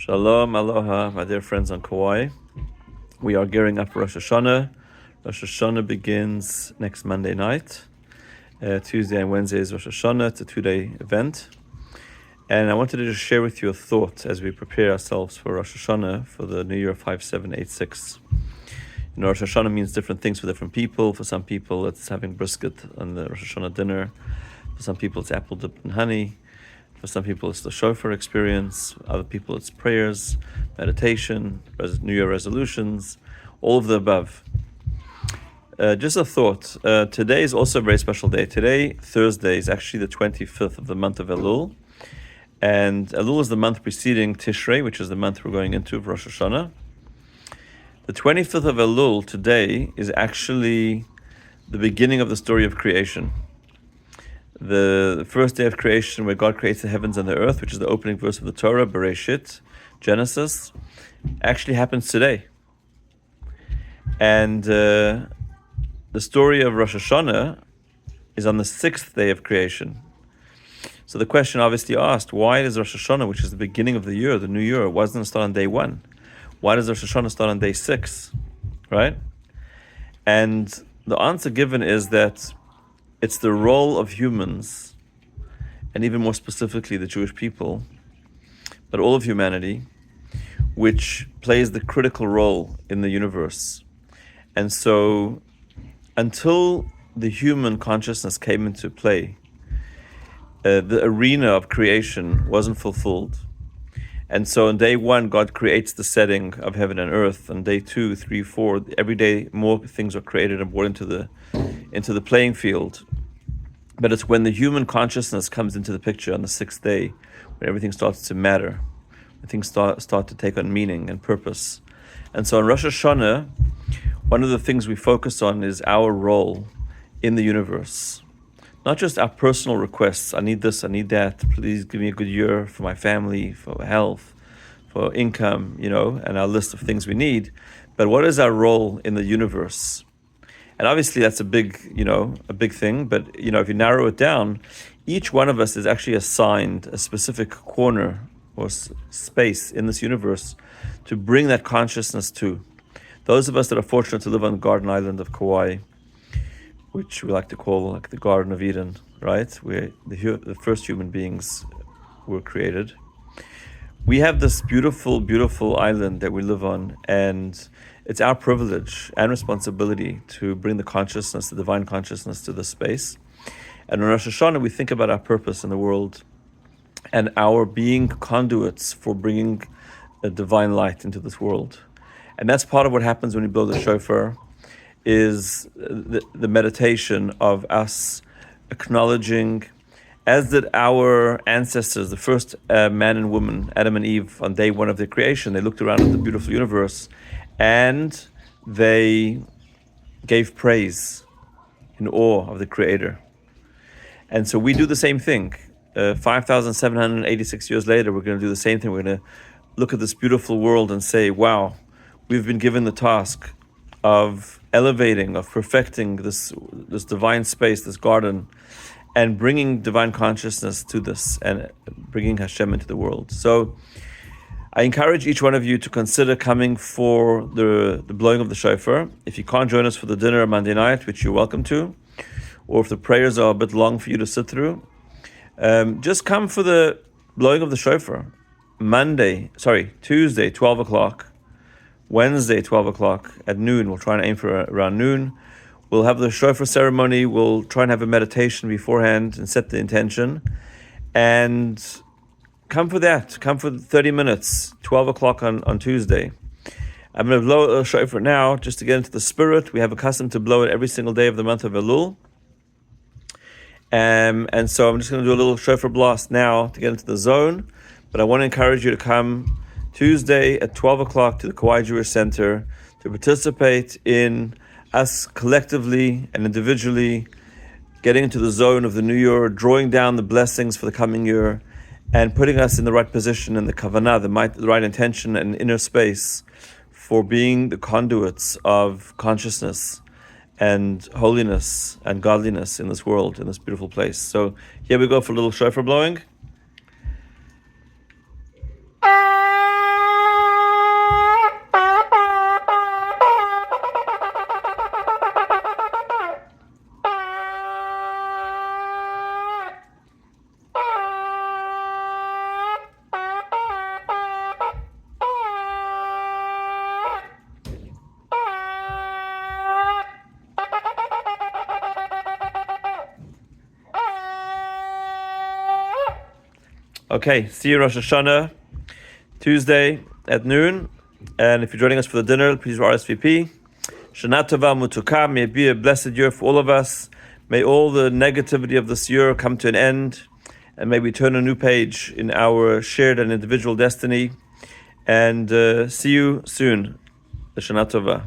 Shalom, aloha, my dear friends on Kauai. We are gearing up for Rosh HaShana. Rosh HaShana begins next Monday night. Tuesday and Wednesday is Rosh HaShana. It's a 2-day event. And I wanted to just share with you a thought as we prepare ourselves for Rosh HaShana for the New Year 5786. Rosh HaShana means different things for different people. For some people, it's having brisket on the Rosh HaShana dinner. For some people, it's apple dipped in honey. For some people, it's the shofar experience. Other people, it's prayers, meditation, New Year resolutions, all of the above. Just a thought. Today is also a very special day. Today, Thursday, is actually the 25th of the month of Elul. And Elul is the month preceding Tishrei, which is the month we're going into of Rosh Hashanah. The 25th of Elul today is actually the beginning of the story of creation. The first day of creation, where God creates the heavens and the earth, which is the opening verse of the Torah, Bereshit, Genesis, actually happens today. And the story of Rosh Hashanah is on the 6th day of creation. So the question obviously asked, why does Rosh Hashanah, which is the beginning of the year, the new year, why doesn't it start on day 1? Why does Rosh Hashanah start on day 6? Right? And the answer given is that it's the role of humans, and even more specifically the Jewish people, but all of humanity, which plays the critical role in the universe. And so, until the human consciousness came into play, the arena of creation wasn't fulfilled. And so on day 1, God creates the setting of heaven and earth. On day 2, 3, 4, every day more things are created and brought into the playing field. But it's when the human consciousness comes into the picture on the 6th day, when everything starts to matter, when things start to take on meaning and purpose. And so on Rosh Hashanah, one of the things we focus on is our role in the universe. Not just our personal requests, I need this, I need that, please give me a good year for my family, for health, for income, and our list of things we need. But what is our role in the universe? And obviously that's a big thing, but if you narrow it down, each one of us is actually assigned a specific corner or space in this universe to bring that consciousness to. Those of us that are fortunate to live on the Garden Island of Kauai, which we like to call like the Garden of Eden, right? Where the first human beings were created. We have this beautiful, beautiful island that we live on, and it's our privilege and responsibility to bring the consciousness, the divine consciousness, to this space. And on Rosh Hashanah, we think about our purpose in the world and our being conduits for bringing a divine light into this world. And that's part of what happens when we blow the shofar, is the meditation of us acknowledging, as did our ancestors, the first man and woman, Adam and Eve, on day 1 of their creation. They looked around at the beautiful universe and they gave praise in awe of the Creator. And so we do the same thing. 5,786 years later, we're going to do the same thing. We're going to look at this beautiful world and say, wow, we've been given the task of elevating, of perfecting this divine space, this garden, and bringing divine consciousness to this and bringing Hashem into the world. So I encourage each one of you to consider coming for the blowing of the shofar. If you can't join us for the dinner on Monday night, which you're welcome to, or if the prayers are a bit long for you to sit through, just come for the blowing of the shofar. Tuesday, 12 o'clock. Wednesday, 12 o'clock at noon. We'll try and aim for around noon. We'll have the shofar ceremony. We'll try and have a meditation beforehand and set the intention. And come for that. Come for 30 minutes, 12 o'clock on Tuesday. I'm going to blow a shofar now just to get into the spirit. We have a custom to blow it every single day of the month of Elul. And so I'm just going to do a little shofar blast now to get into the zone. But I want to encourage you to come Tuesday at 12 o'clock to the Kauai Jewish Center to participate in us collectively and individually getting into the zone of the new year, drawing down the blessings for the coming year, and putting us in the right position in the kavanah, the right intention and inner space for being the conduits of consciousness and holiness and godliness in this world, in this beautiful place. So here we go for a little shofar blowing. Okay, see you Rosh Hashanah, Tuesday at noon. And if you're joining us for the dinner, please RSVP. Shana Tova Mutuka, may it be a blessed year for all of us. May all the negativity of this year come to an end. And may we turn a new page in our shared and individual destiny. And see you soon. Shana Tova.